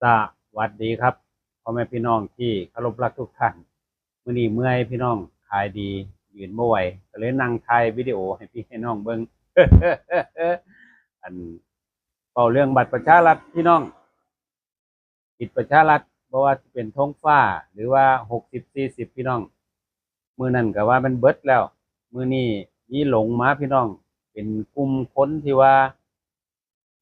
สวัสดีครับพ่อแม่พี่น้องที่เคารพรักทุกท่านมื้อนี้เมื่อยพี่น้องขายดียืนบ่ไหวก็เลยนั่งถ่ายวิดีโอให้พี่ให้น้องเบิ่งอันเป่าเรื่องบัตรประชารัฐพี่น้องติดประชารัฐเพราะว่าสิเป็นธงฟ้าหรือว่า60-40พี่น้องมื้อนั้นก็ว่ามันเบิดแล้วมื้อนี้มีหลงมาพี่น้องเป็นกลุ่มคนที่ว่า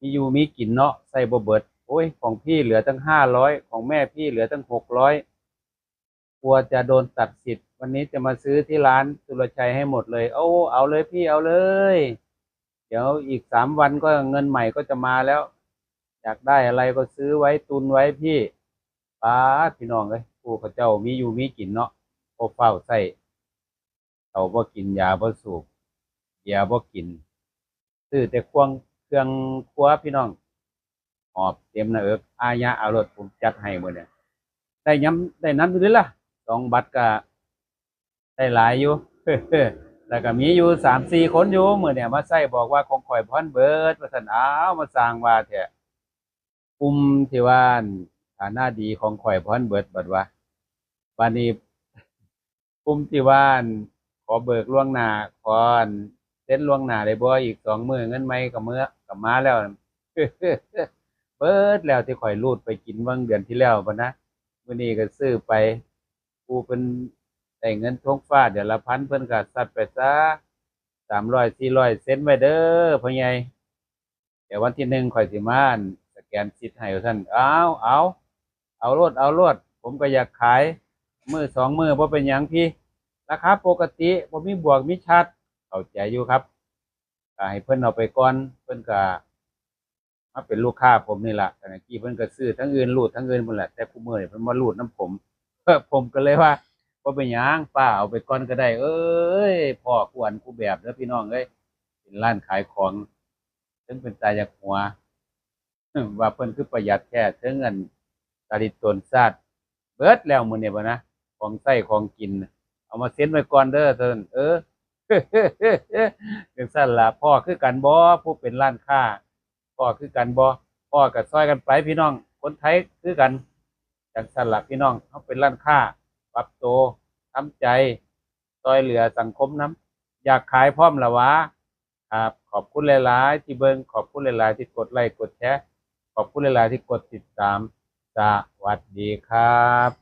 มีอยู่มีกินเนาะใส่บ่เบิดโอ้ยของพี่เหลือตั้ง500ของแม่พี่เหลือตั้ง600กลัวจะโดนตัดสิทธิ์วันนี้จะมาซื้อที่ร้านสุรชัยให้หมดเลยเอาเลยพี่เอาเลยเดี๋ยวอีก3 วันก็เงินใหม่ก็จะมาแล้วอยากได้อะไรก็ซื้อไว้ตุนไว้พี่ป้าดพี่น้องเอ้ยผู้เขาเจ้ามีอยู่มีกินเนาะพอเฝ้าใส่เขาบ่กินยาบ่สูบยาบ่กินซื้อแต่เครื่องครัวพี่น้องหอบเต็มหน้าเอิกอายะเอารถผมจัดให้หมดเนี่ยได้ย้ำได้นั้นอยู่เด้อล่ะ2 บัตรก็ได้หลายอยู่แล้วก็มีอยู่3-4 คนอยู่มื้อเนี่ยมาใส่บอกว่าของข่อยพันเบิดว่าซั่นอ้าวมาสร้างว่าแท้กลุ่มที่ว่าฐานะดีของข่อยพันเบิดบัดว่าบัดนี้กลุ่มที่ว่าขอเบิกล่วงหน้าขอเซ็นล่วงหน้าได้บ่อีก2 มื้อเงินใหม่ก็มื้อก็มาแล้ว เบิดแล้วที่ข่อยรูดไปกินเบิ่งเดือนที่แล้วพุ่นนะมื้อนี้ก็ซื้อไปผู้เพิ่นได้เงินทงฟ้าเดือนละ1,000เพิ่นก็ซัดไปซะ300-400เซ็นไว้เด้อพ่อใหญ่เดี๋ยววันที่1ข่อยสิมาสแกนสิทธิ์ให้ว่าซั่นเอาโลดผมก็อยากขายมื้อ2 มื้อบ่เป็นหยังพี่ราคาปกติบ่มีบวกมีชัดเข้าใจอยู่ครับก็ให้เพิ่นเอาไปก่อนเพิ่นก็มาเป็นลูกค้าผมนี่ล่ะแต่เมื่อกี้เพิ่นก็ซื้อทั้งอื่นรูดทั้งอื่นพุ่นแหละแต่คุมื้อนี้เพิ่นมารูดน้ำผมผมก็เลยว่าบ่เป็นหยังป้าเอาไปก่อนก็ได้เอ้ยพ่อกูอันกูแบบเด้อพี่น้องเอ้ยเป็นร้านขายของถึงเป็นตาอยากหัวว่าเพิ่นคือประหยัดแท้ถึงอันตาลิตนซาดเบิดแล้วมื้อนี้บ่นะของใช้ของกินเอามาเซ็นไว้ก่อนเด้อเพิ่นจังซั่นล่ะพ่อคือกันบ่ผู้เป็นร้านค้า พ่อคือกันบ่พ่อก็ซอยกันไปพี่น้องคนไทยคือกันจังซั่นล่ะพี่น้องเฮาเป็นร้านค้าปรับตัวทำใจช่วยเหลือสังคมนำอยากขายพร้อมล่ะหวะครับขอบคุณหลายๆที่เบิ่งขอบคุณหลายๆที่กดไลค์กดแชร์ขอบคุณหลายๆที่กดติดตามสวัสดีครับ